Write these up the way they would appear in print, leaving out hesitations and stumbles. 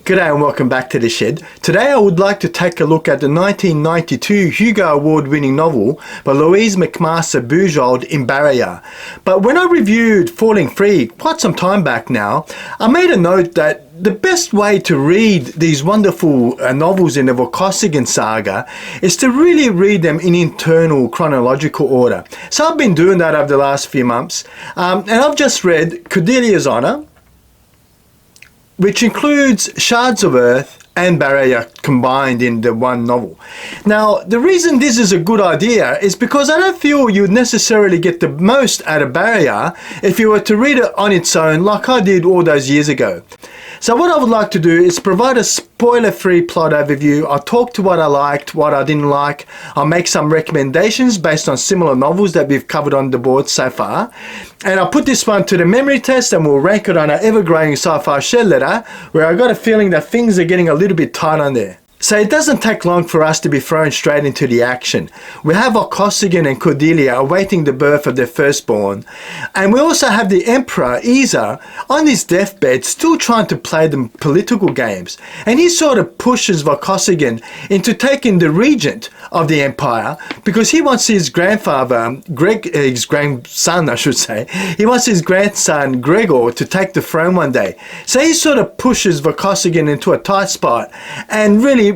G'day and welcome back to The Shed. Today I would like to take a look at the 1992 Hugo Award-winning novel by Lois McMaster Bujold in Barrayar. But when I reviewed Falling Free quite some time back now, I made a note that the best way to read these wonderful novels in the Vorkosigan saga is to really read them in internal chronological order. So I've been doing that over the last few months, and I've just read Cordelia's Honor, which includes Shards of Earth and Barrayar combined in the one novel. Now, the reason this is a good idea is because I don't feel you'd necessarily get the most out of Barrayar if you were to read it on its own like I did all those years ago. So what I would like to do is provide a spoiler-free plot overview. I'll talk to what I liked, what I didn't like. I'll make some recommendations based on similar novels that we've covered on the board so far. And I'll put this one to the memory test and we'll rank it on our ever-growing Sci-Fi shed letter, where I got a feeling that things are getting a little bit tight on there. So it doesn't take long for us to be thrown straight into the action. We have Vorkosigan and Cordelia awaiting the birth of their firstborn. And we also have the Emperor, Isa, on his deathbed still trying to play the political games. And he sort of pushes Vorkosigan into taking the regent of the empire because he wants his grandfather, his grandson I should say, he wants his grandson Gregor to take the throne one day. So he sort of pushes Vorkosigan into a tight spot and really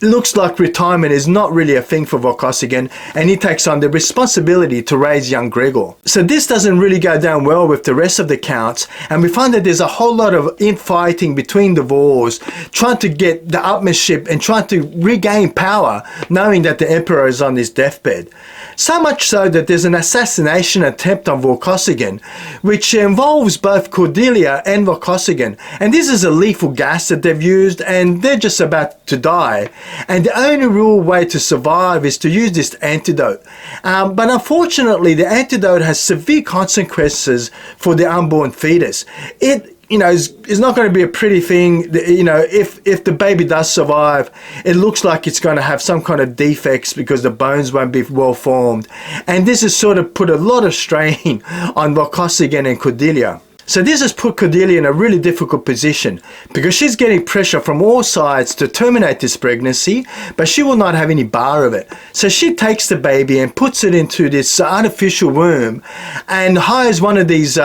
looks like retirement is not really a thing for Vorkosigan, and he takes on the responsibility to raise young Gregor. So this doesn't really go down well with the rest of the counts, and we find that there's a whole lot of infighting between the Vors, trying to get the upmanship and trying to regain power, knowing that the Emperor is on his deathbed. So much so that there's an assassination attempt on Vorkosigan, which involves both Cordelia and Vorkosigan, and this is a lethal gas that they've used, and they're just about to die. And the only real way to survive is to use this antidote. But unfortunately, the antidote has severe consequences for the unborn fetus. It is not going to be a pretty thing. If the baby does survive, it looks like it's going to have some kind of defects because the bones won't be well formed. And this has sort of put a lot of strain on Vorkosigan and Cordelia. So this has put Cordelia in a really difficult position because she's getting pressure from all sides to terminate this pregnancy, but she will not have any bar of it. So she takes the baby and puts it into this artificial womb and hires one of these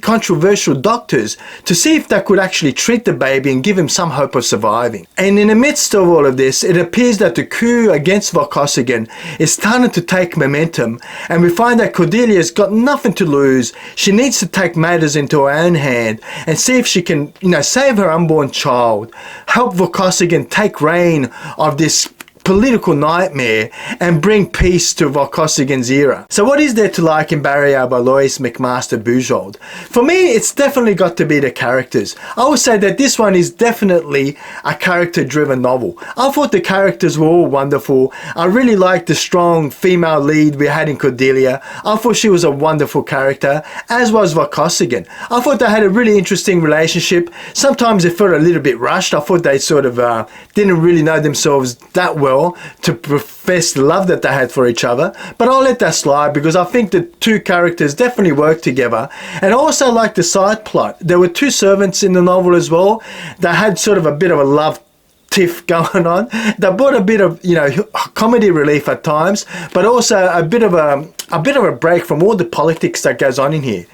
controversial doctors to see if they could actually treat the baby and give him some hope of surviving. And in the midst of all of this, it appears that the coup against Vorkosigan is starting to take momentum, and we find that Cordelia's got nothing to lose. She needs to take matters into her own hand and see if she can, save her unborn child, help Vorkosigan take reign of this political nightmare and bring peace to Vorkosigan's era. So what is there to like in Barrayar by Lois McMaster Bujold? For me, it's definitely got to be the characters. I would say that this one is definitely a character-driven novel. I thought the characters were all wonderful. I really liked the strong female lead we had in Cordelia. I thought she was a wonderful character, as was Vorkosigan. I thought they had a really interesting relationship. Sometimes it felt a little bit rushed. I thought they sort of didn't really know themselves that well to profess the love that they had for each other, but I'll let that slide because I think the two characters definitely work together. And I also like the side plot. There were two servants in the novel as well that had sort of a bit of a love tiff going on. They brought a bit of comedy relief at times, but also a bit of a break from all the politics that goes on in here.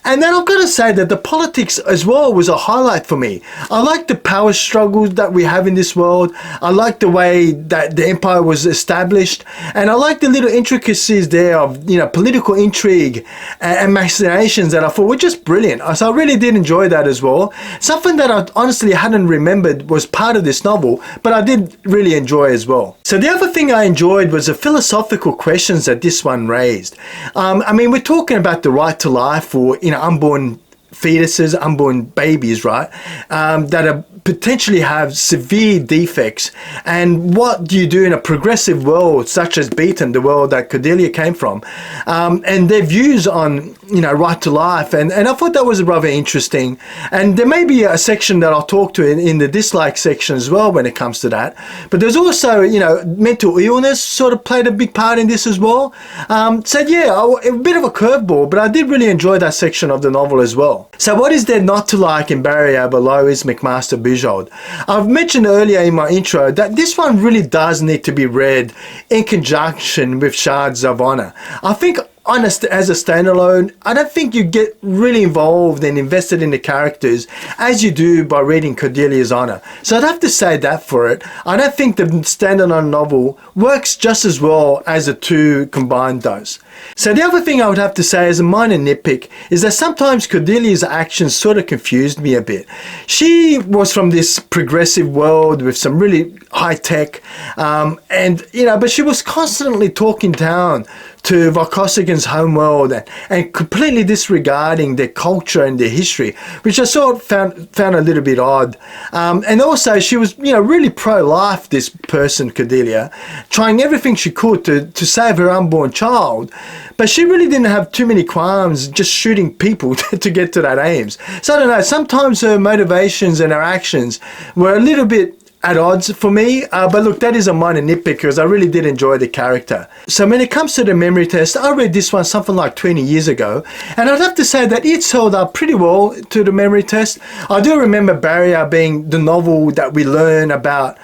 And then I've got to say that the politics as well was a highlight for me. I like the power struggles that we have in this world. I like the way that the empire was established. And I like the little intricacies there of, political intrigue and machinations that I thought were just brilliant. So I really did enjoy that as well. Something that I honestly hadn't remembered was part of this novel, but I did really enjoy as well. So the other thing I enjoyed was the philosophical questions that this one raised. We're talking about the right to life for, unborn fetuses, unborn babies, right, that are potentially have severe defects. And what do you do in a progressive world such as Beaton, the world that Cordelia came from, and their views on right to life, and I thought that was rather interesting. And there may be a section that I'll talk to in the dislike section as well when it comes to that. But there's also mental illness sort of played a big part in this as well. So yeah, a bit of a curveball, but I did really enjoy that section of the novel as well. So what is there not to like in Barrayar by Lois McMaster Bujold? Bujold. I've mentioned earlier in my intro that this one really does need to be read in conjunction with Shards of Honor. I think as a standalone, I don't think you get really involved and invested in the characters as you do by reading Cordelia's Honor. So I'd have to say that for it. I don't think the standalone novel works just as well as the two combined does. So the other thing I would have to say as a minor nitpick is that sometimes Cordelia's actions sort of confused me a bit. She was from this progressive world with some really high tech, but she was constantly talking down to Vorkosigan's homeworld and completely disregarding their culture and their history, which I sort of found a little bit odd. And also she was, really pro-life, this person, Cordelia, trying everything she could to save her unborn child. But she really didn't have too many qualms just shooting people to get to that aims. So I don't know, sometimes her motivations and her actions were a little bit at odds for me, but look, that is a minor nitpick because I really did enjoy the character. So when it comes to the memory test, I read this one something like 20 years ago, and I'd have to say that it's held up pretty well to the memory test. I do remember Barrayar being the novel that we learn about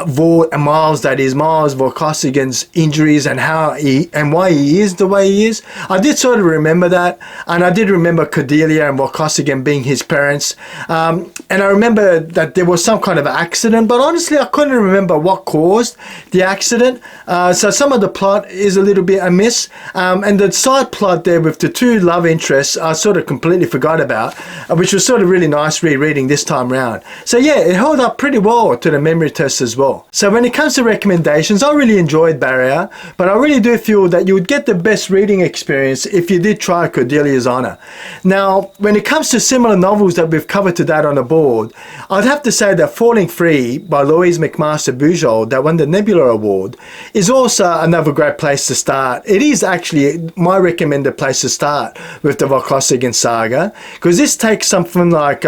Miles Vorkosigan's injuries and why he is the way he is. I did sort of remember that, and I did remember Cordelia and Vorkosigan being his parents, and I remember that there was some kind of accident, but honestly I couldn't remember what caused the accident. So some of the plot is a little bit amiss, and the side plot there with the two love interests I sort of completely forgot about, which was sort of really nice rereading this time round. So yeah, it held up pretty well to the memory test as well. So when it comes to recommendations, I really enjoyed Barrayar, but I really do feel that you would get the best reading experience if you did try Cordelia's Honor. Now, when it comes to similar novels that we've covered to that on the board, I'd have to say that Falling Free by Lois McMaster Bujold, that won the Nebula Award, is also another great place to start. It is actually my recommended place to start with the Vorkosigan saga, because this takes something like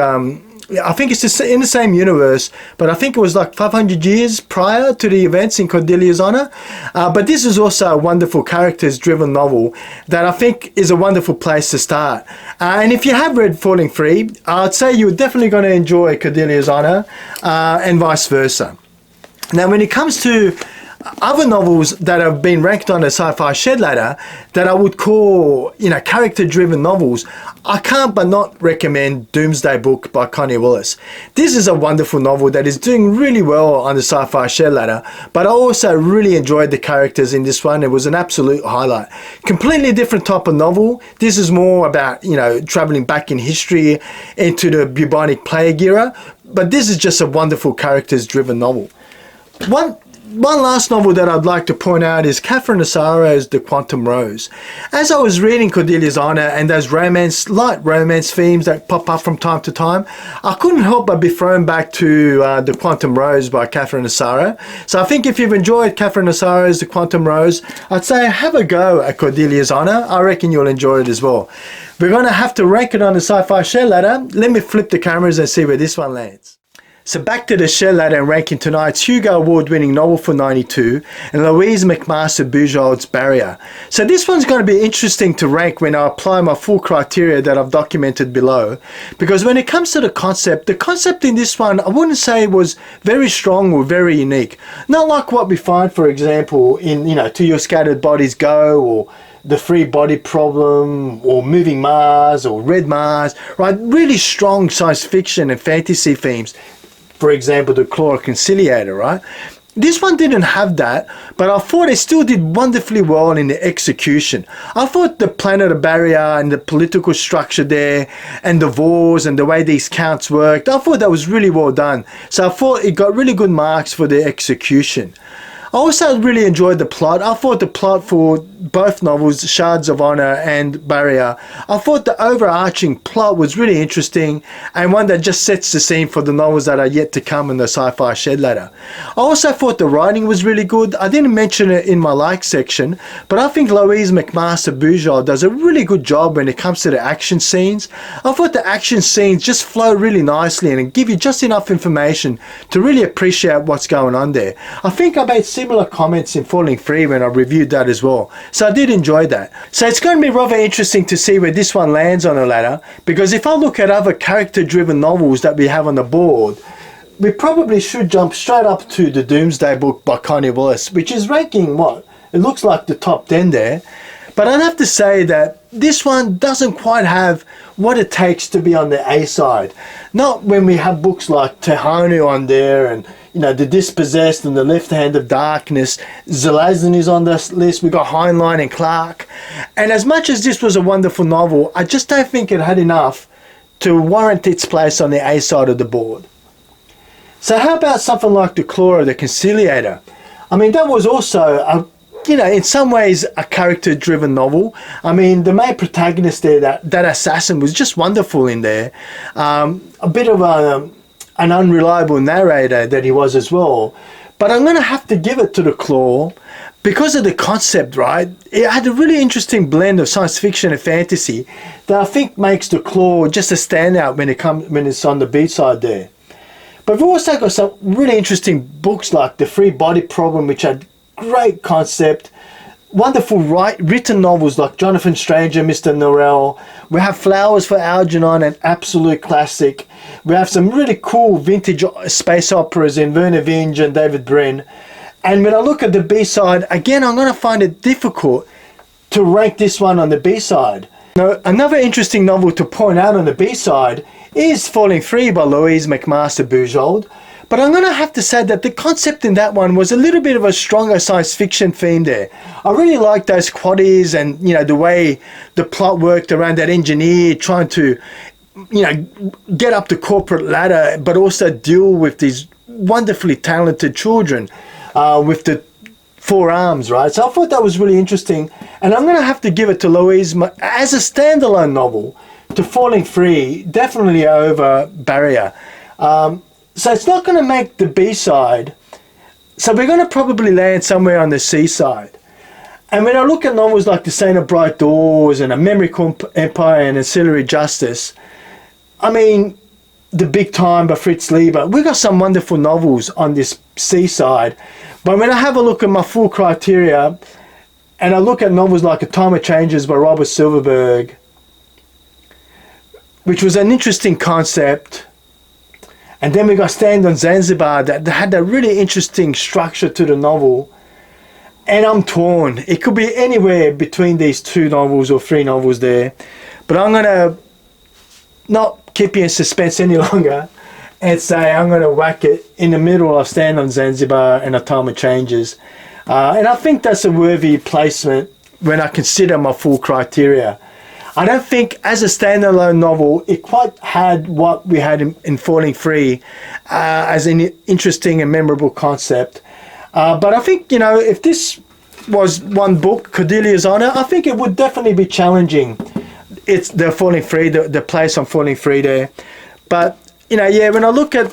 I think it's just in the same universe, but I think it was like 500 years prior to the events in Cordelia's Honor. But this is also a wonderful characters-driven novel that I think is a wonderful place to start. And if you have read Falling Free, I'd say you're definitely going to enjoy Cordelia's Honor, and vice versa. Now, when it comes to other novels that have been ranked on the Sci-Fi Shed ladder that I would call, character-driven novels, I can't but not recommend Doomsday Book by Connie Willis. This is a wonderful novel that is doing really well on the Sci-Fi Shed ladder, but I also really enjoyed the characters in this one. It was an absolute highlight. Completely different type of novel. This is more about, traveling back in history into the bubonic plague era, but this is just a wonderful characters-driven novel. One last novel that I'd like to point out is Catherine Assaro's The Quantum Rose. As I was reading Cordelia's Honor and those light romance themes that pop up from time to time, I couldn't help but be thrown back to The Quantum Rose by Catherine Assaro. So I think if you've enjoyed Catherine Assaro's The Quantum Rose, I'd say have a go at Cordelia's Honor. I reckon you'll enjoy it as well. We're going to have to rank it on the Sci-Fi Share ladder. Let me flip the cameras and see where this one lands. So back to the share ladder and ranking tonight's Hugo Award-winning novel for 92 and Lois McMaster Bujold's Barrayar. So this one's going to be interesting to rank when I apply my full criteria that I've documented below, because when it comes to the concept in this one I wouldn't say was very strong or very unique. Not like what we find, for example, in To Your Scattered Bodies Go, or The Free Body Problem, or Moving Mars, or Red Mars, right? Really strong science fiction and fantasy themes. For example, The Claw Conciliator, right? This one didn't have that, but I thought it still did wonderfully well in the execution. I thought the planet of Barrayar and the political structure there and the wars and the way these counts worked, I thought that was really well done. So I thought it got really good marks for the execution. I also really enjoyed the plot. I thought the plot for both novels, Shards of Honor and Barrayar, I thought the overarching plot was really interesting and one that just sets the scene for the novels that are yet to come in the Sci-Fi Shed ladder. I also thought the writing was really good. I didn't mention it in my like section, but I think Lois McMaster Bujold does a really good job when it comes to the action scenes. I thought the action scenes just flow really nicely and give you just enough information to really appreciate what's going on there. I think I made similar comments in Falling Free when I reviewed that as well. So I did enjoy that. So it's going to be rather interesting to see where this one lands on the ladder, because if I look at other character-driven novels that we have on the board, we probably should jump straight up to the Doomsday book by Connie Willis, which is ranking what? It looks like the top 10 there. But I'd have to say that this one doesn't quite have what it takes to be on the A side. Not when we have books like Tehanu on there, and you know, The Dispossessed and The Left Hand of Darkness. Zelazny is on this list. We got Heinlein and Clark. And as much as this was a wonderful novel, I just don't think it had enough to warrant its place on the A side of the board. So how about something like The Claw of the Conciliator? I mean, that was also a, you know, in some ways a character-driven novel. I mean, the main protagonist there, that assassin, was just wonderful in there. A bit of an unreliable narrator that he was as well. But I'm going to have to give it to The Claw because of the concept, right? It had a really interesting blend of science fiction and fantasy that I think makes The Claw just a standout when it's on the B side there. But we've also got some really interesting books like The Free Body Problem, which had great concept, wonderful written novels like Jonathan Stranger, Mr. Norrell. We have Flowers for Algernon, an absolute classic. We have some really cool vintage space operas in Werner Vinge and David Brin. And when I look at the B-side, again, I'm going to find it difficult to rank this one on the B-side. Now, another interesting novel to point out on the B-side is Falling Free by Lois McMaster Bujold. But I'm going to have to say that the concept in that one was a little bit of a stronger science fiction theme there. I really liked those quaddies and, you know, the way the plot worked around that engineer trying to, you know, get up the corporate ladder, but also deal with these wonderfully talented children with the four arms, right? So I thought that was really interesting. And I'm going to have to give it to Lois as a standalone novel to Falling Free, definitely over Barrayar. So it's not going to make the B side. So we're going to probably land somewhere on the C side. And when I look at novels like The Saint of Bright Doors and A Memory Empire and Ancillary Justice, I mean, The Big Time by Fritz Leiber, we've got some wonderful novels on this C side. But when I have a look at my full criteria and I look at novels like A Time of Changes by Robert Silverberg, which was an interesting concept. And then we got Stand on Zanzibar that had a really interesting structure to the novel. And I'm torn. It could be anywhere between these two novels or three novels there. But I'm going to not keep you in suspense any longer and say I'm going to whack it in the middle of Stand on Zanzibar and A Time of Changes. And I think that's a worthy placement when I consider my full criteria. I don't think as a standalone novel it quite had what we had in Falling Free as an interesting and memorable concept. But I think, you know, if this was one book, Cordelia's Honor, I think it would definitely be challenging. It's the Falling Free, the place on Falling Free there. But, you know, yeah, when I look at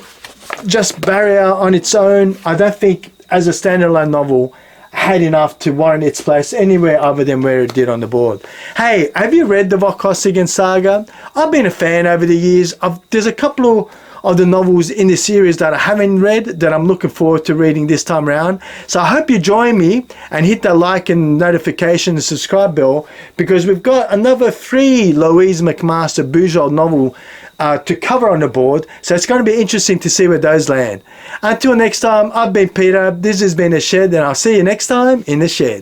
just Barrayar on its own, I don't think as a standalone novel had enough to warrant its place anywhere other than where it did on the board. Hey, have you read the Vokosigan saga? I've been a fan over the years. There's a couple of the novels in the series that I haven't read that I'm looking forward to reading this time around. So I hope you join me and hit that like and notification and subscribe bell, because we've got another 3 Lois McMaster Bujold novel to cover on the board. So it's going to be interesting to see where those land. Until next time, I've been Peter. This has been The Shed, and I'll see you next time in The Shed.